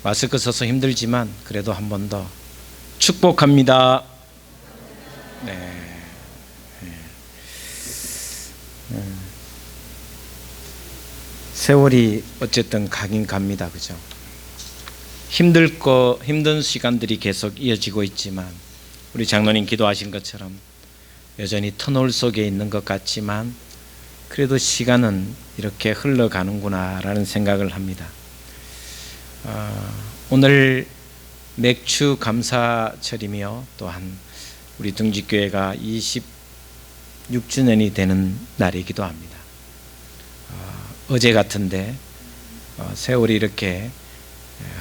마스크 써서 힘들지만 그래도 한 번 더 축복합니다. 네. 세월이 어쨌든 가긴 갑니다. 그죠? 힘든 시간들이 계속 이어지고 있지만 우리 장로님 기도하신 것처럼 여전히 터널 속에 있는 것 같지만 그래도 시간은 이렇게 흘러가는구나 라는 생각을 합니다. 오늘 맥주 감사절이며 또한 우리 둥지교회가 26주년이 되는 날이기도 합니다. 어제 같은데 세월이 이렇게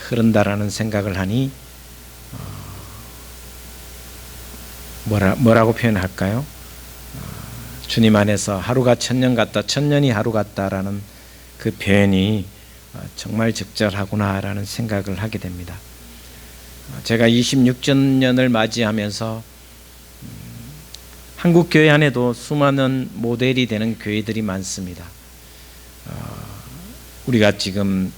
흐른다라는 생각을 하니 뭐라고 표현할까요? 주님 안에서 하루가 천년 같다, 천년이 하루 같다라는 그 표현이 정말 적절하구나라는 생각을 하게 됩니다. 제가 26주년을 맞이하면서 한국 교회 안에도 수많은 모델이 되는 교회들이 많습니다. 우리가 지금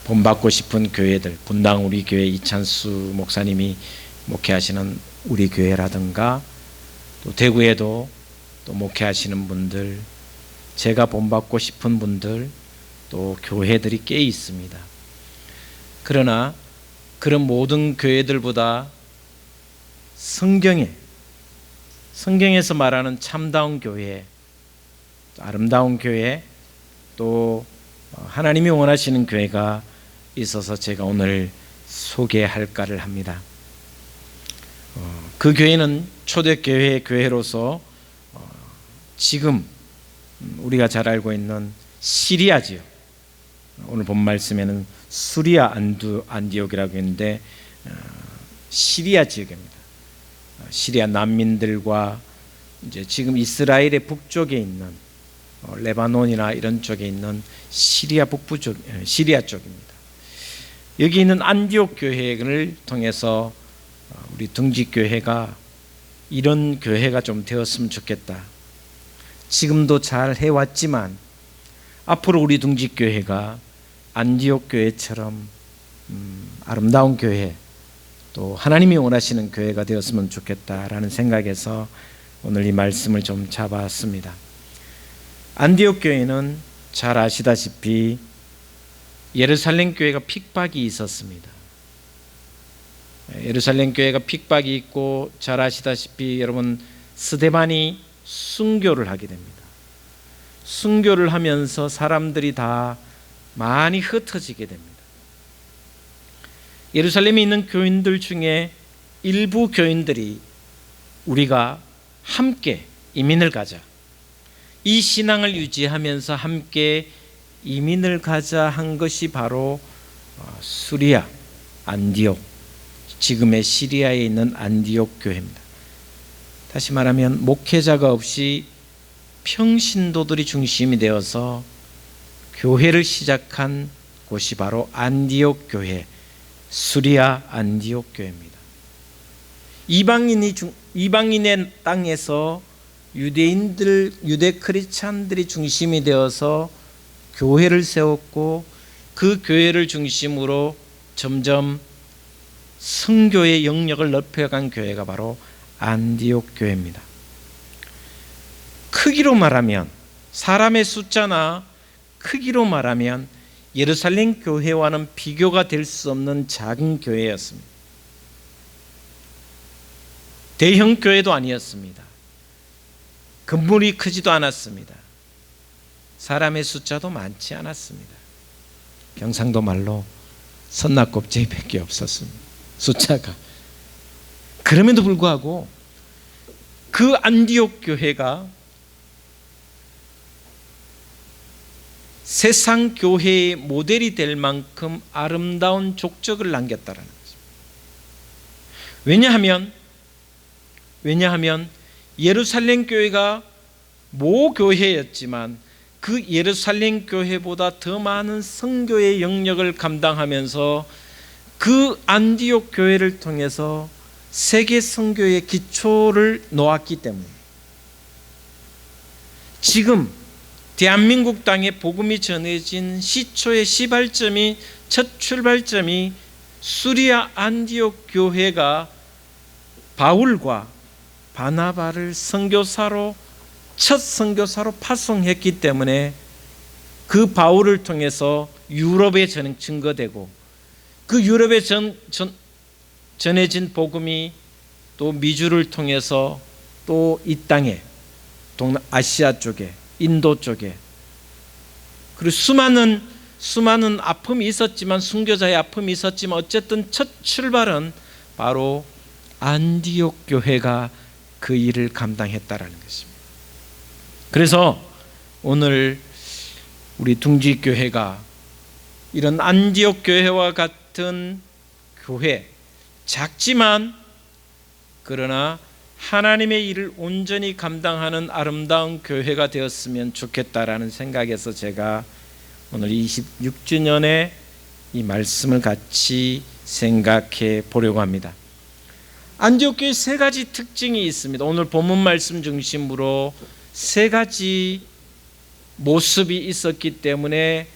본받고 싶은 교회들, 분당 우리 교회 이찬수 목사님이 목회하시는 우리 교회라든가 또 대구에도 또 목회하시는 분들, 제가 본받고 싶은 분들, 또 교회들이 꽤 있습니다. 그러나 그런 모든 교회들보다 성경에서 말하는 참다운 교회, 아름다운 교회, 또 하나님이 원하시는 교회가 있어서 제가 오늘 소개할까를 합니다. 그 교회는 초대교회 교회로서 지금 우리가 잘 알고 있는 시리아 지역, 오늘 본 말씀에는 수리아 안디옥이라고 했는데 시리아 지역입니다. 시리아 난민들과 이제 지금 이스라엘의 북쪽에 있는 레바논이나 이런 쪽에 있는 시리아 북부 쪽, 시리아 쪽입니다. 여기 있는 안디옥 교회를 통해서 우리 둥지교회가 이런 교회가 좀 되었으면 좋겠다. 지금도 잘 해왔지만 앞으로 우리 둥지교회가 안디옥 교회처럼 아름다운 교회, 또 하나님이 원하시는 교회가 되었으면 좋겠다라는 생각에서 오늘 이 말씀을 좀 잡았습니다. 안디옥 교회는 잘 아시다시피 예루살렘 교회가 핍박이 있었습니다. 예루살렘 교회가 핍박이 있고 잘 아시다시피 여러분 스데반이 순교를 하게 됩니다. 순교를 하면서 사람들이 다 많이 흩어지게 됩니다. 예루살렘에 있는 교인들 중에 일부 교인들이 우리가 함께 이민을 가자, 이 신앙을 유지하면서 함께 이민을 가자 한 것이 바로 수리아, 안디옥, 지금의 시리아에 있는 안디옥 교회입니다. 다시 말하면 목회자가 없이 평신도들이 중심이 되어서 교회를 시작한 곳이 바로 안디옥 교회, 수리아 안디옥 교회입니다. 이방인의 땅에서 유대 크리스찬들이 중심이 되어서 교회를 세웠고 그 교회를 중심으로 점점 선교의 영역을 넓혀간 교회가 바로 안디옥 교회입니다. 크기로 말하면, 사람의 숫자나 크기로 말하면 예루살렘 교회와는 비교가 될 수 없는 작은 교회였습니다. 대형 교회도 아니었습니다. 건물이 크지도 않았습니다. 사람의 숫자도 많지 않았습니다. 경상도 말로 선나껍질밖에 없었습니다. 숫자가. 그럼에도 불구하고 그 안디옥 교회가 세상 교회의 모델이 될 만큼 아름다운 족적을 남겼다는 것입니다. 왜냐하면 예루살렘 교회가 모교회였지만 그 예루살렘 교회보다 더 많은 선교의 영역을 감당하면서 그 안디옥 교회를 통해서 세계 선교의 기초를 놓았기 때문에 지금 대한민국 땅에 복음이 전해진 시초의 시발점이 첫 출발점이 수리아 안디옥 교회가 바울과 바나바를 첫 선교사로 파송했기 때문에 그 바울을 통해서 유럽에 증거되고 그 유럽에 전해진 복음이 또 미주를 통해서 또 이 땅에 동아시아 쪽에 인도 쪽에 그리고 수많은 아픔이 있었지만 순교자의 아픔이 있었지만 어쨌든 첫 출발은 바로 안디옥 교회가 그 일을 감당했다라는 것입니다. 그래서 오늘 우리 둥지교회가 이런 안디옥 교회와 같은 교회, 작지만 그러나 하나님의 일을 온전히 감당하는 아름다운 교회가 되었으면 좋겠다라는 생각에서 제가 오늘 26주년에 이 말씀을 같이 생각해 보려고 합니다. 안디옥 교회 세 가지 특징이 있습니다. 오늘 본문 말씀 중심으로 세 가지 모습이 있었기 때문에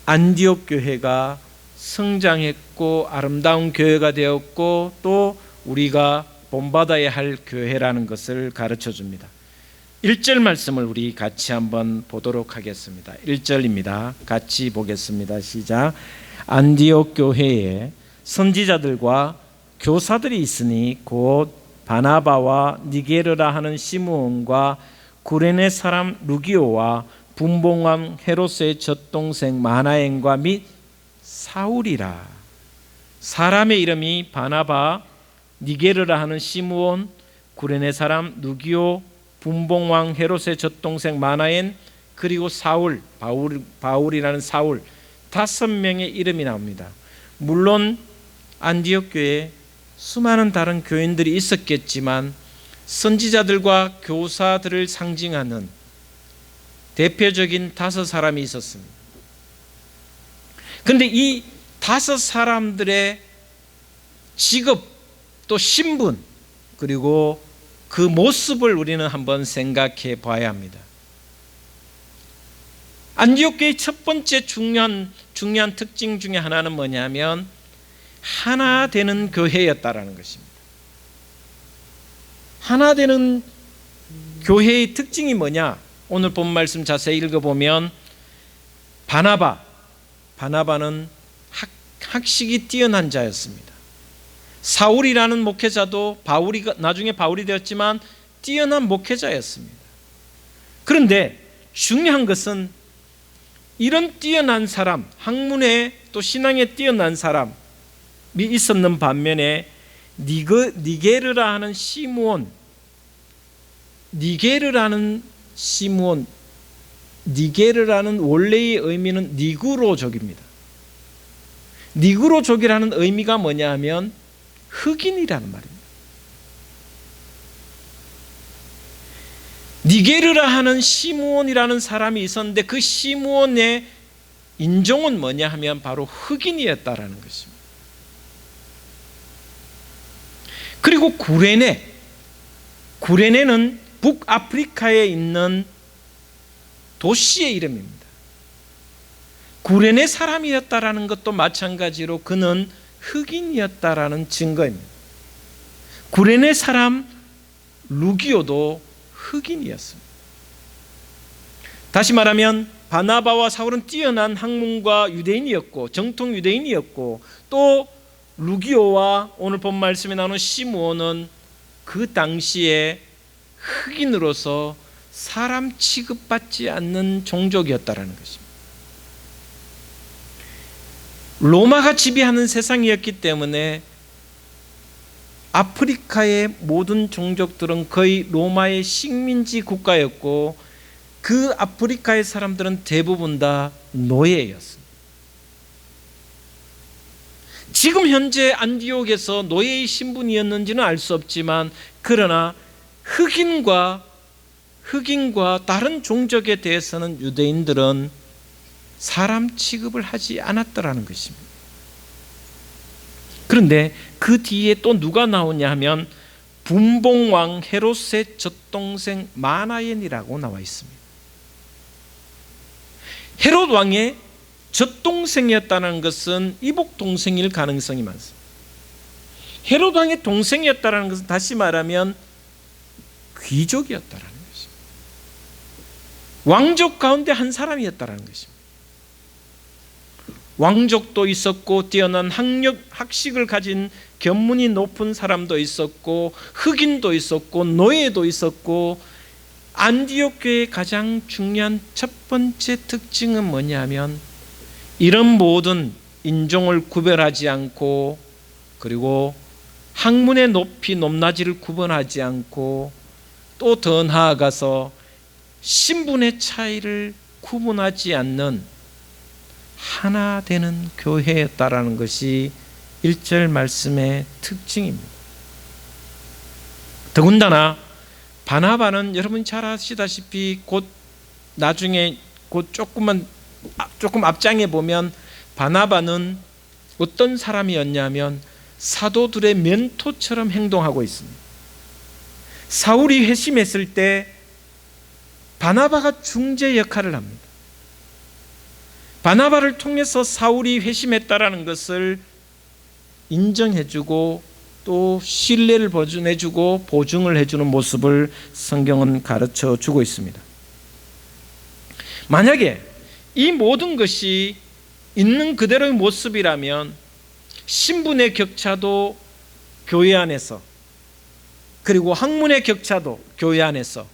안디옥 교회가 성장했고 아름다운 교회가 되었고 또 우리가 본받아야 할 교회라는 것을 가르쳐 줍니다. 1절 말씀을 우리 같이 한번 보도록 하겠습니다. 1절입니다. 같이 보겠습니다. 시작. 안디옥 교회에 선지자들과 교사들이 있으니 곧 바나바와 니게르라 하는 시므온과 구레네 사람 루기오와 분봉왕 헤롯의 젖동생 마나엔과 및 사울이라. 사람의 이름이 바나바, 니게르라 하는 시므온, 구레네 사람 루기오, 분봉왕 헤롯의 젖동생 마나엔, 그리고 사울, 바울이라는 사울, 5명의 이름이 나옵니다. 물론 안디옥 교회에 수많은 다른 교인들이 있었겠지만 선지자들과 교사들을 상징하는 대표적인 5사람이 있었습니다. 그런데 이 5사람들의 직업 또 신분 그리고 그 모습을 우리는 한번 생각해 봐야 합니다. 안디옥 교회의 첫 번째 중요한 특징 중에 하나는 뭐냐면 하나 되는 교회였다라는 것입니다. 하나 되는 교회의 특징이 뭐냐? 오늘 본 말씀 자세히 읽어보면 바나바는 학식이 뛰어난 자였습니다. 사울이라는 목회자도 나중에 바울이 되었지만 뛰어난 목회자였습니다. 그런데 중요한 것은 이런 뛰어난 사람, 학문에 또 신앙에 뛰어난 사람이 있었는 반면에 니게르라 하는 시므온, 니게르라는 원래의 의미는 니그로족입니다. 니그로족이라는 의미가 뭐냐 하면 흑인이라는 말입니다. 니게르라 하는 시므온이라는 사람이 있었는데 그 시므온의 인종은 뭐냐 하면 바로 흑인이었다라는 것입니다. 그리고 구레네는 북아프리카에 있는 도시의 이름입니다. 구레네 사람이었다라는 것도 마찬가지로 그는 흑인이었다라는 증거입니다. 구레네 사람 루기오도 흑인이었습니다. 다시 말하면 바나바와 사울은 뛰어난 학문과 유대인이었고 정통 유대인이었고 또 루기오와 오늘 본 말씀에 나오는 시므온은 그 당시에 흑인으로서 사람 취급받지 않는 종족이었다라는 것입니다. 로마가 지배하는 세상이었기 때문에 아프리카의 모든 종족들은 거의 로마의 식민지 국가였고 그 아프리카의 사람들은 대부분 다 노예였습니다. 지금 현재 안디옥에서 노예의 신분이었는지는 알 수 없지만 그러나 흑인과 다른 종족에 대해서는 유대인들은 사람 취급을 하지 않았더라는 것입니다. 그런데 그 뒤에 또 누가 나오냐 하면 분봉왕 헤롯의 젖동생 마나엔이라고 나와 있습니다. 헤롯 왕의 젖동생이었다는 것은 이복 동생일 가능성이 많습니다. 헤롯 왕의 동생이었다는 것은 다시 말하면 귀족이었다라는 것입니다. 왕족 가운데 한 사람이었다라는 것입니다. 왕족도 있었고 뛰어난 학식을 가진 견문이 높은 사람도 있었고 흑인도 있었고 노예도 있었고, 안디옥 교회의 가장 중요한 첫 번째 특징은 뭐냐면 이런 모든 인종을 구별하지 않고, 그리고 학문의 높이 높낮이를 구분하지 않고, 또 더 나아가서 신분의 차이를 구분하지 않는 하나 되는 교회였다라는 것이 1절 말씀의 특징입니다. 더군다나 바나바는 여러분 잘 아시다시피 나중에 조금 앞장에 보면 바나바는 어떤 사람이었냐면 사도들의 멘토처럼 행동하고 있습니다. 사울이 회심했을 때 바나바가 중재 역할을 합니다. 바나바를 통해서 사울이 회심했다라는 것을 인정해주고 또 신뢰를 보증해주고 보증을 해주는 모습을 성경은 가르쳐 주고 있습니다. 만약에 이 모든 것이 있는 그대로의 모습이라면 신분의 격차도 교회 안에서, 그리고 학문의 격차도 교회 안에서,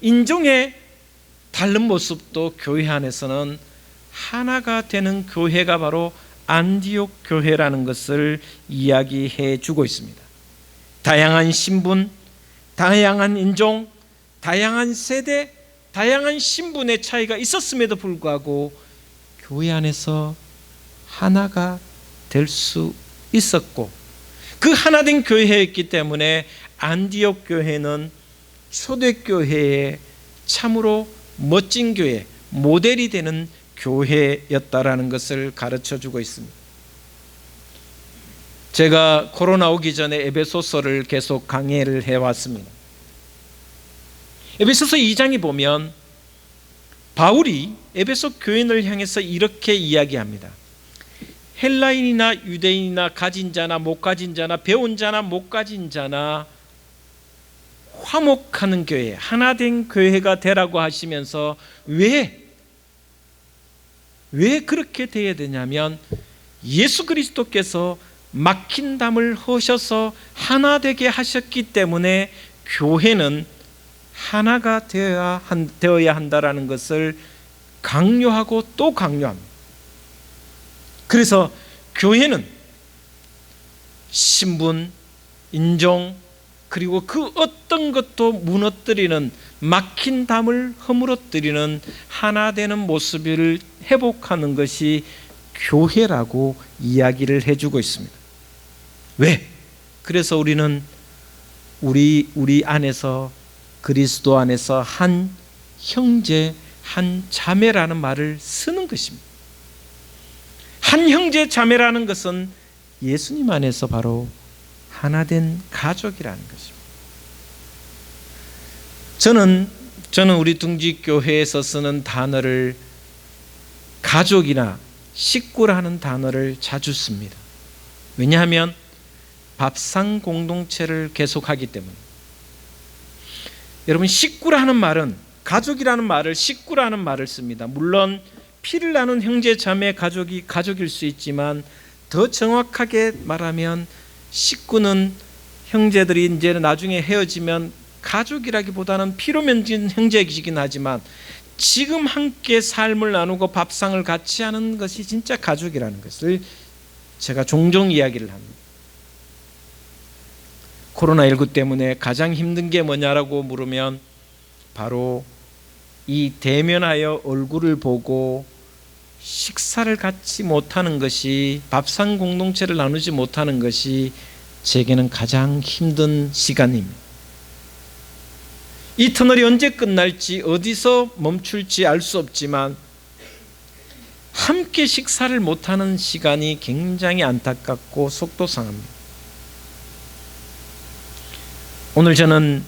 인종의 다른 모습도 교회 안에서는 하나가 되는 교회가 바로 안디옥 교회라는 것을 이야기해 주고 있습니다. 다양한 신분, 다양한 인종, 다양한 세대, 다양한 신분의 차이가 있었음에도 불구하고 교회 안에서 하나가 될 수 있었고, 그 하나된 교회였기 때문에 안디옥 교회는 초대교회의 참으로 멋진 교회, 모델이 되는 교회였다라는 것을 가르쳐 주고 있습니다. 제가 코로나 오기 전에 에베소서를 계속 강의를 해왔습니다. 에베소서 2장에 보면 바울이 에베소 교인을 향해서 이렇게 이야기합니다. 헬라인이나 유대인이나 가진 자나 못 가진 자나 배운 자나 못 가진 자나 화목하는 교회, 하나된 교회가 되라고 하시면서 왜 그렇게 되어야 되냐면 예수 그리스도께서 막힌 담을 허셔서 하나 되게 하셨기 때문에 교회는 하나가 되어야 한다라는 것을 강요하고 또 강요합니다. 그래서 교회는 신분, 인종, 그리고 그 어떤 것도 무너뜨리는, 막힌 담을 허물어뜨리는 하나 되는 모습을 회복하는 것이 교회라고 이야기를 해주고 있습니다. 왜? 그래서 우리는 우리 안에서, 그리스도 안에서 한 형제, 한 자매라는 말을 쓰는 것입니다. 한 형제, 자매라는 것은 예수님 안에서 바로 하나된 가족이라는 것입니다. 저는 우리 둥지교회에서 쓰는 단어를 가족이나 식구라는 단어를 자주 씁니다. 왜냐하면 밥상 공동체를 계속하기 때문에. 여러분, 식구라는 말은, 가족이라는 말을 식구라는 말을 씁니다. 물론 피를 나눈 형제 자매 가족이 가족일 수 있지만 더 정확하게 말하면 식구는 형제들이 이제 나중에 헤어지면 가족이라기보다는 피로 맺은 형제이긴 하지만 지금 함께 삶을 나누고 밥상을 같이 하는 것이 진짜 가족이라는 것을 제가 종종 이야기를 합니다. 코로나19 때문에 가장 힘든 게 뭐냐라고 물으면 바로 이 대면하여 얼굴을 보고 식사를 같이 못하는 것이, 밥상 공동체를 나누지 못하는 것이 제게는 가장 힘든 시간입니다. 이 터널이 언제 끝날지, 어디서 멈출지 알 수 없지만 함께 식사를 못하는 시간이 굉장히 안타깝고 속도 상합니다. 오늘 저는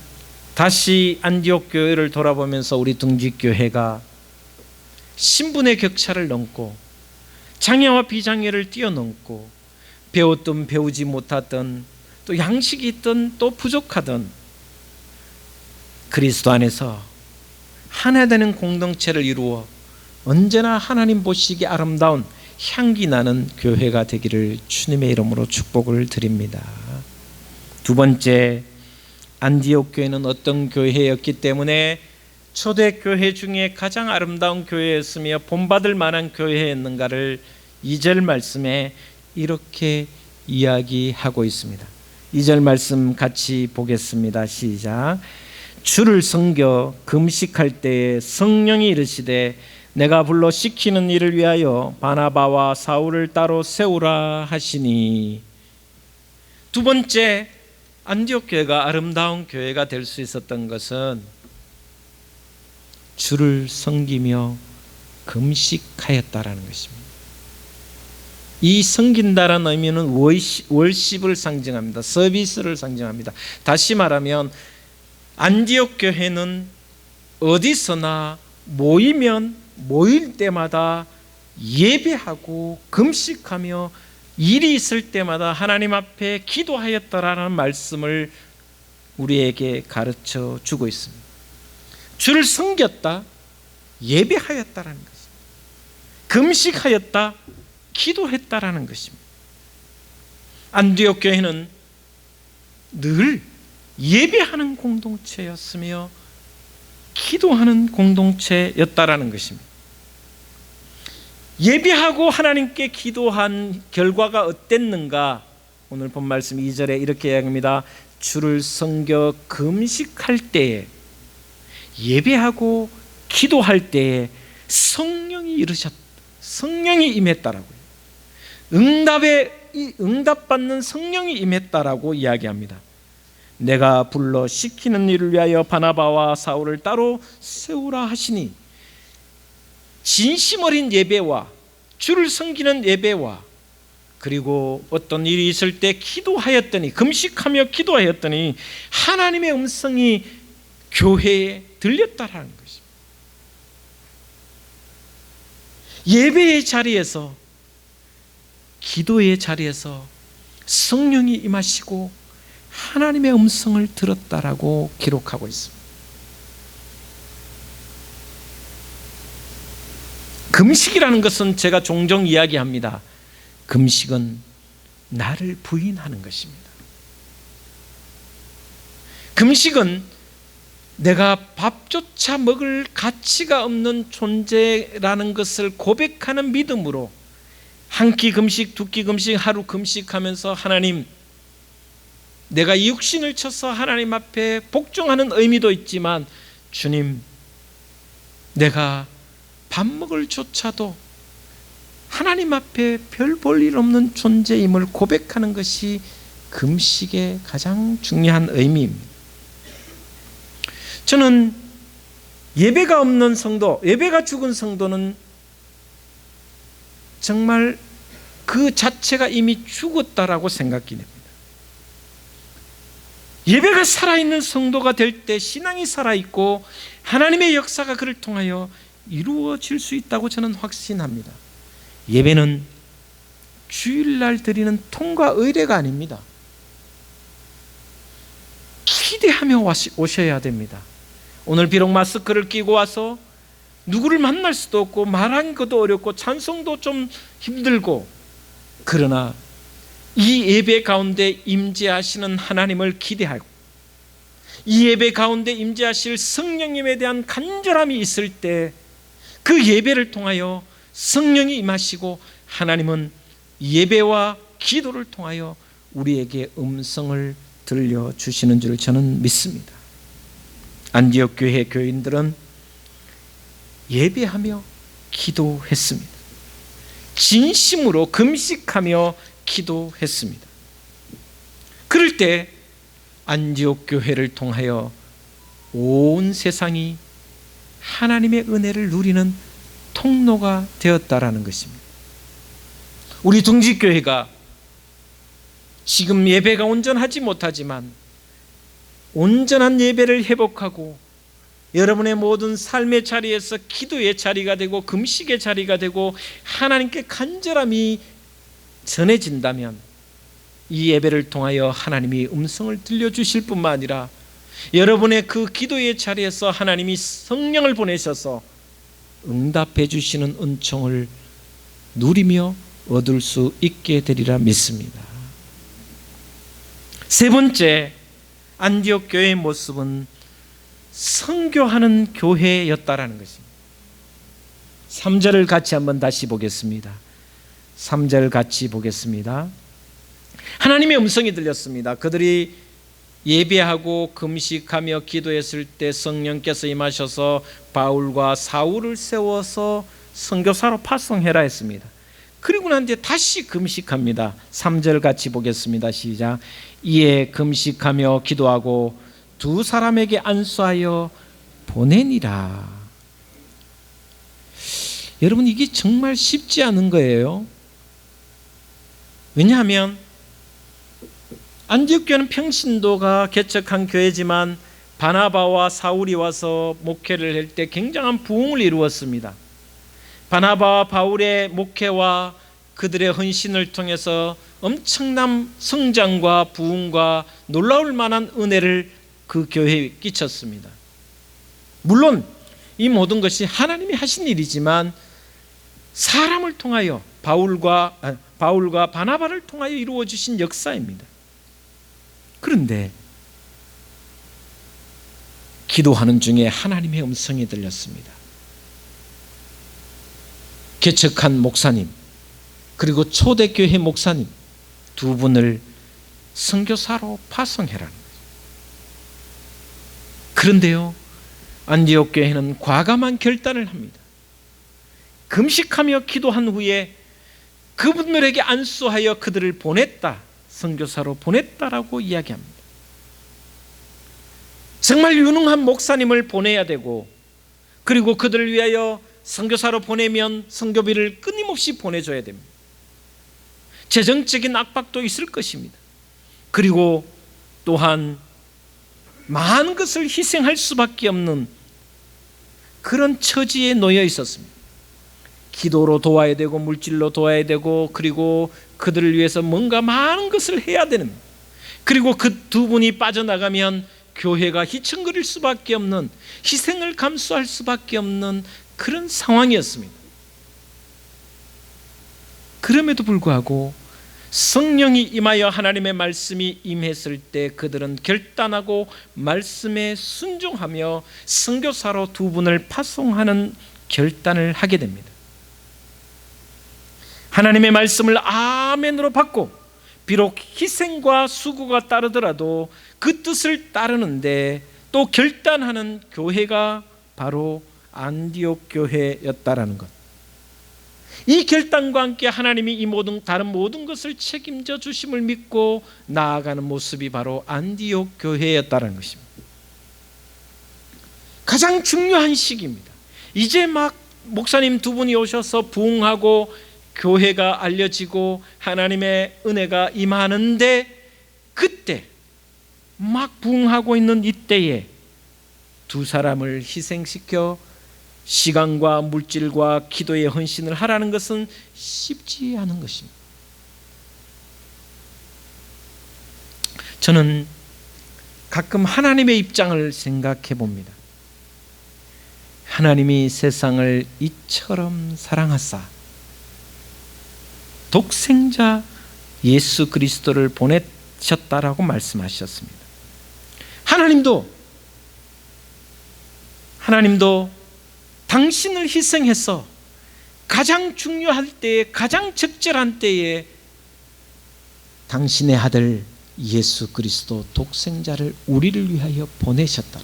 다시 안디옥 교회를 돌아보면서 우리 둥지교회가 신분의 격차를 넘고 장애와 비장애를 뛰어넘고 배웠든 배우지 못하든 또 양식이 있든 또 부족하든 그리스도 안에서 하나 되는 공동체를 이루어 언제나 하나님 보시기에 아름다운 향기 나는 교회가 되기를 주님의 이름으로 축복을 드립니다. 두 번째, 안디옥 교회는 어떤 교회였기 때문에 초대교회 중에 가장 아름다운 교회였으며 본받을 만한 교회였는가를 2절 말씀에 이렇게 이야기하고 있습니다. 2절 말씀 같이 보겠습니다. 시작. 주를 섬겨 금식할 때에 성령이 이르시되 내가 불러 시키는 일을 위하여 바나바와 사울을 따로 세우라 하시니. 두 번째, 안디옥 교회가 아름다운 교회가 될 수 있었던 것은 주를 섬기며 금식하였다라는 것입니다. 이 섬긴다라는 의미는 월십을 상징합니다. 서비스를 상징합니다. 다시 말하면 안디옥 교회는 어디서나 모일 때마다 예배하고 금식하며 일이 있을 때마다 하나님 앞에 기도하였다라는 말씀을 우리에게 가르쳐 주고 있습니다. 주를 섬겼다, 예배하였다라는 것입니다. 금식하였다, 기도했다라는 것입니다. 안디옥 교회는 늘 예배하는 공동체였으며 기도하는 공동체였다라는 것입니다. 예배하고 하나님께 기도한 결과가 어땠는가? 오늘 본 말씀 2절에 이렇게 이야기합니다. 주를 섬겨 금식할 때에, 예배하고 기도할 때에 성령이 성령이 임했다라고요. 응답받는 성령이 임했다라고 이야기합니다. 내가 불러 시키는 일을 위하여 바나바와 사울을 따로 세우라 하시니. 진심 어린 예배와 주를 섬기는 예배와 그리고 어떤 일이 있을 때 기도하였더니, 금식하며 기도하였더니 하나님의 음성이 교회에 들렸다라는 것입니다. 예배의 자리에서, 기도의 자리에서 성령이 임하시고 하나님의 음성을 들었다라고 기록하고 있습니다. 금식이라는 것은 제가 종종 이야기합니다. 금식은 나를 부인하는 것입니다. 금식은 내가 밥조차 먹을 가치가 없는 존재라는 것을 고백하는 믿음으로 한 끼 금식, 두 끼 금식, 하루 금식하면서 하나님, 내가 육신을 쳐서 하나님 앞에 복종하는 의미도 있지만 주님, 내가 밥 먹을 조차도 하나님 앞에 별 볼 일 없는 존재임을 고백하는 것이 금식의 가장 중요한 의미입니다. 저는 예배가 없는 성도, 예배가 죽은 성도는 정말 그 자체가 이미 죽었다라고 생각이 됩니다. 예배가 살아있는 성도가 될 때 신앙이 살아있고 하나님의 역사가 그를 통하여 이루어질 수 있다고 저는 확신합니다. 예배는 주일날 드리는 통과 의례가 아닙니다. 기대하며 오셔야 됩니다. 오늘 비록 마스크를 끼고 와서 누구를 만날 수도 없고 말하는 것도 어렵고 찬송도 좀 힘들고, 그러나 이 예배 가운데 임재하시는 하나님을 기대하고 이 예배 가운데 임재하실 성령님에 대한 간절함이 있을 때 그 예배를 통하여 성령이 임하시고 하나님은 예배와 기도를 통하여 우리에게 음성을 들려주시는 줄 저는 믿습니다. 안디옥 교회 교인들은 예배하며 기도했습니다. 진심으로 금식하며 기도했습니다. 그럴 때 안디옥 교회를 통하여 온 세상이 하나님의 은혜를 누리는 통로가 되었다라는 것입니다. 우리 둥지교회가 지금 예배가 온전하지 못하지만 온전한 예배를 회복하고 여러분의 모든 삶의 자리에서 기도의 자리가 되고 금식의 자리가 되고 하나님께 간절함이 전해진다면 이 예배를 통하여 하나님이 음성을 들려주실 뿐만 아니라 여러분의 그 기도의 자리에서 하나님이 성령을 보내셔서 응답해 주시는 은총을 누리며 얻을 수 있게 되리라 믿습니다. 세 번째, 안디옥 교회의 모습은 선교하는 교회였다라는 것입니다. 3절을 같이 한번 다시 보겠습니다. 3절 같이 보겠습니다. 하나님의 음성이 들렸습니다. 그들이 예배하고 금식하며 기도했을 때 성령께서 임하셔서 바울과 사울을 세워서 선교사로 파송해라 했습니다. 그리고 난 뒤에 다시 금식합니다. 3절 같이 보겠습니다. 시작. 이에 금식하며 기도하고 두 사람에게 안수하여 보내니라. 여러분, 이게 정말 쉽지 않은 거예요. 왜냐하면 안디옥 교회는 평신도가 개척한 교회지만 바나바와 사울이 와서 목회를 할 때 굉장한 부흥을 이루었습니다. 바나바와 바울의 목회와 그들의 헌신을 통해서 엄청난 성장과 부흥과 놀라울 만한 은혜를 그 교회에 끼쳤습니다. 물론 이 모든 것이 하나님이 하신 일이지만 사람을 통하여 바울과 바나바를 통하여 이루어 주신 역사입니다. 그런데 기도하는 중에 하나님의 음성이 들렸습니다. 개척한 목사님 그리고 초대교회 목사님 두 분을 선교사로 파송해라는 거예요. 그런데요, 안디옥 교회는 과감한 결단을 합니다. 금식하며 기도한 후에 그분들에게 안수하여 그들을 보냈다, 선교사로 보냈다라고 이야기합니다. 정말 유능한 목사님을 보내야 되고, 그리고 그들을 위하여 선교사로 보내면 선교비를 끊임없이 보내줘야 됩니다. 재정적인 압박도 있을 것입니다. 그리고 또한 많은 것을 희생할 수밖에 없는 그런 처지에 놓여 있었습니다. 기도로 도와야 되고 물질로 도와야 되고, 그리고 그들을 위해서 뭔가 많은 것을 해야 되는, 그리고 그 두 분이 빠져나가면 교회가 휘청거릴 수밖에 없는, 희생을 감수할 수밖에 없는 그런 상황이었습니다. 그럼에도 불구하고 성령이 임하여 하나님의 말씀이 임했을 때 그들은 결단하고 말씀에 순종하며 선교사로 두 분을 파송하는 결단을 하게 됩니다. 하나님의 말씀을 아멘으로 받고 비록 희생과 수고가 따르더라도 그 뜻을 따르는데 또 결단하는 교회가 바로 안디옥 교회였다라는 것. 이 결단과 함께 하나님이 이 다른 모든 것을 책임져 주심을 믿고 나아가는 모습이 바로 안디옥 교회였다는 것입니다. 가장 중요한 시기입니다. 이제 막 목사님 두 분이 오셔서 부흥하고 교회가 알려지고 하나님의 은혜가 임하는데, 그때 막 부흥하고 있는 이때에 두 사람을 희생시켜 시간과 물질과 기도의 헌신을 하라는 것은 쉽지 않은 것입니다. 저는 가끔 하나님의 입장을 생각해 봅니다. 하나님이 세상을 이처럼 사랑하사 독생자 예수 그리스도를 보내셨다라고 말씀하셨습니다. 하나님도 당신을 희생해서 가장 중요할 때에, 가장 적절한 때에 당신의 아들 예수 그리스도 독생자를 우리를 위하여 보내셨다.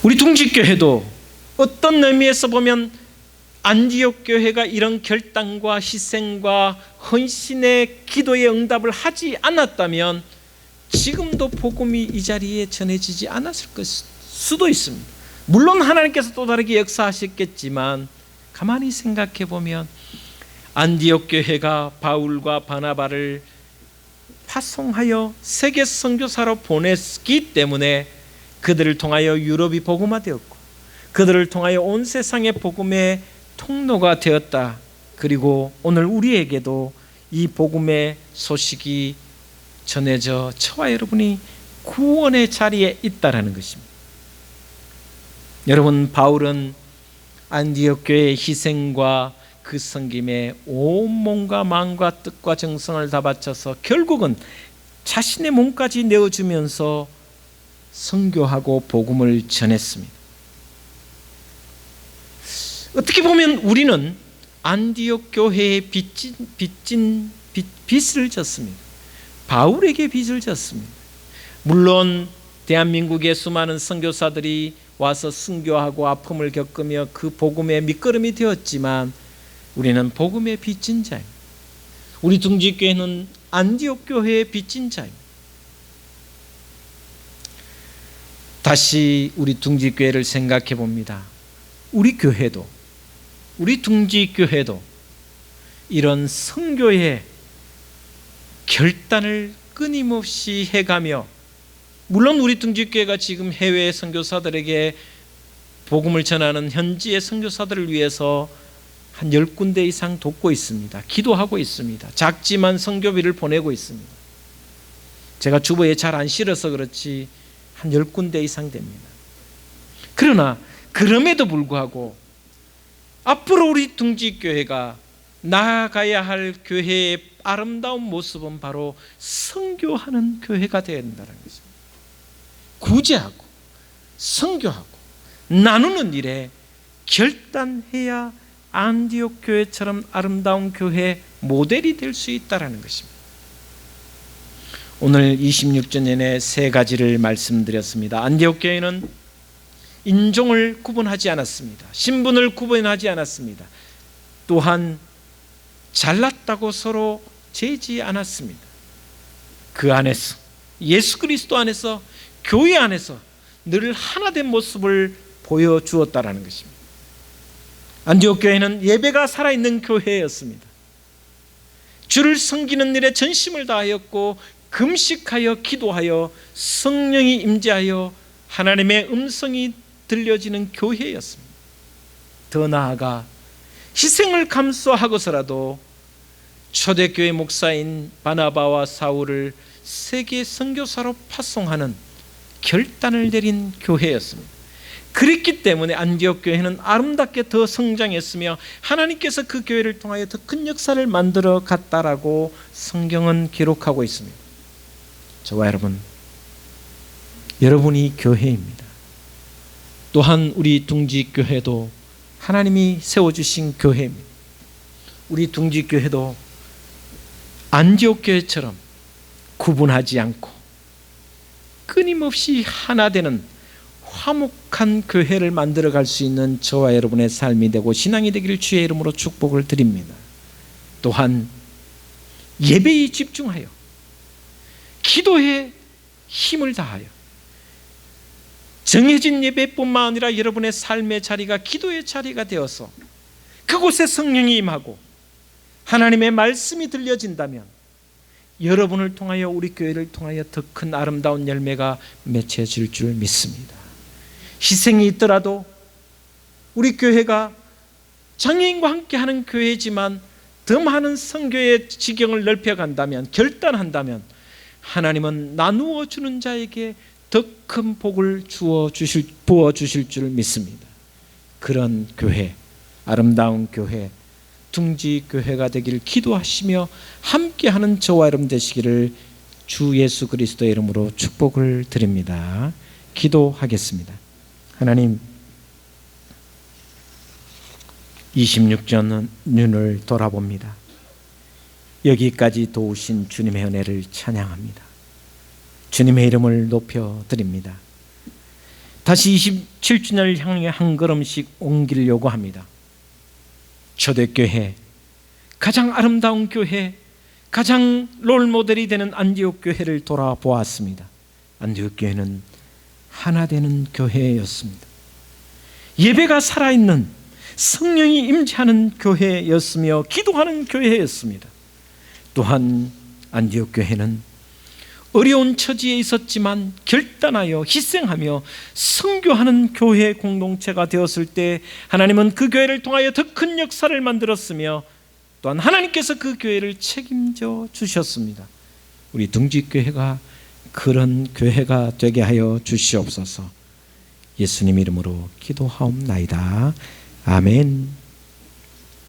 우리 둥직교회도 어떤 의미에서 보면 안디옥 교회가 이런 결단과 희생과 헌신의 기도의 응답을 하지 않았다면 지금도 복음이 이 자리에 전해지지 않았을 수도 있습니다. 물론 하나님께서 또 다르게 역사하셨겠지만 가만히 생각해 보면 안디옥 교회가 바울과 바나바를 파송하여 세계 선교사로 보냈기 때문에 그들을 통하여 유럽이 복음화되었고 그들을 통하여 온 세상의 복음의 통로가 되었다. 그리고 오늘 우리에게도 이 복음의 소식이 전해져 저와 여러분이 구원의 자리에 있다라는 것입니다. 여러분, 바울은 안디옥 교회의 희생과 그 섬김에 온 몸과 마음과 뜻과 정성을 다 바쳐서 결국은 자신의 몸까지 내어주면서 선교하고 복음을 전했습니다. 어떻게 보면 우리는 안디옥 교회의 빚을 졌습니다. 바울에게 빚을 졌습니다. 물론 대한민국의 수많은 선교사들이 와서 순교하고 아픔을 겪으며 그 복음의 밑거름이 되었지만 우리는 복음의 빚진 자입니다. 우리 둥지교회는 안디옥 교회의 빚진 자입니다. 다시 우리 둥지교회를 생각해 봅니다. 우리 교회도, 우리 둥지교회도 이런 선교의 결단을 끊임없이 해가며, 물론 우리 둥지교회가 지금 해외 선교사들에게 복음을 전하는 현지의 선교사들을 위해서 한 10군데 이상 돕고 있습니다. 기도하고 있습니다. 작지만 선교비를 보내고 있습니다. 제가 주보에 잘 안 실어서 그렇지 한 10군데 이상 됩니다. 그러나 그럼에도 불구하고 앞으로 우리 둥지교회가 나아가야 할 교회의 아름다운 모습은 바로 선교하는 교회가 되어야 된다는 것입니다. 구제하고 선교하고 나누는 일에 결단해야 안디옥 교회처럼 아름다운 교회 모델이 될 수 있다는 것입니다. 오늘 26주년에 세 가지를 말씀드렸습니다. 안디옥 교회는 인종을 구분하지 않았습니다. 신분을 구분하지 않았습니다. 또한 잘났다고 서로 재지 않았습니다. 그 안에서, 예수 그리스도 안에서, 교회 안에서 늘 하나된 모습을 보여주었다라는 것입니다. 안디옥 교회는 예배가 살아있는 교회였습니다. 주를 섬기는 일에 전심을 다하였고 금식하여 기도하여 성령이 임재하여 하나님의 음성이 들려지는 교회였습니다. 더 나아가 희생을 감수하고서라도 초대교회 목사인 바나바와 사울을 세계 선교사로 파송하는 결단을 내린 교회였습니다. 그랬기 때문에 안디옥 교회는 아름답게 더 성장했으며 하나님께서 그 교회를 통하여 더 큰 역사를 만들어 갔다라고 성경은 기록하고 있습니다. 저와 여러분, 여러분이 교회입니다. 또한 우리 둥지교회도 하나님이 세워주신 교회입니다. 우리 둥지교회도 안디옥 교회처럼 구분하지 않고 끊임없이 하나 되는 화목한 교회를 만들어갈 수 있는 저와 여러분의 삶이 되고 신앙이 되기를 주의 이름으로 축복을 드립니다. 또한 예배에 집중하여 기도에 힘을 다하여 정해진 예배뿐만 아니라 여러분의 삶의 자리가 기도의 자리가 되어서 그곳에 성령이 임하고 하나님의 말씀이 들려진다면 여러분을 통하여 우리 교회를 통하여 더 큰 아름다운 열매가 맺혀질 줄 믿습니다. 희생이 있더라도 우리 교회가 장애인과 함께하는 교회지만 더 많은 선교의 지경을 넓혀간다면, 결단한다면 하나님은 나누어 주는 자에게 더 큰 복을 부어주실 줄 믿습니다. 그런 교회, 아름다운 교회, 둥지교회가 되기를 기도하시며 함께하는 저와 여러분 되시기를 주 예수 그리스도의 이름으로 축복을 드립니다. 기도하겠습니다. 하나님, 26주년을 돌아봅니다. 여기까지 도우신 주님의 은혜를 찬양합니다. 주님의 이름을 높여드립니다. 다시 27주년을 향해 한 걸음씩 옮기려고 합니다. 초대교회, 가장 아름다운 교회, 가장 롤모델이 되는 안디옥 교회를 돌아보았습니다. 안디옥 교회는 하나 되는 교회였습니다. 예배가 살아있는, 성령이 임재하는 교회였으며 기도하는 교회였습니다. 또한 안디옥 교회는 어려운 처지에 있었지만 결단하여 희생하며 선교하는 교회 공동체가 되었을 때 하나님은 그 교회를 통하여 더 큰 역사를 만들었으며 또한 하나님께서 그 교회를 책임져 주셨습니다. 우리 둥지교회가 그런 교회가 되게 하여 주시옵소서. 예수님 이름으로 기도하옵나이다. 아멘.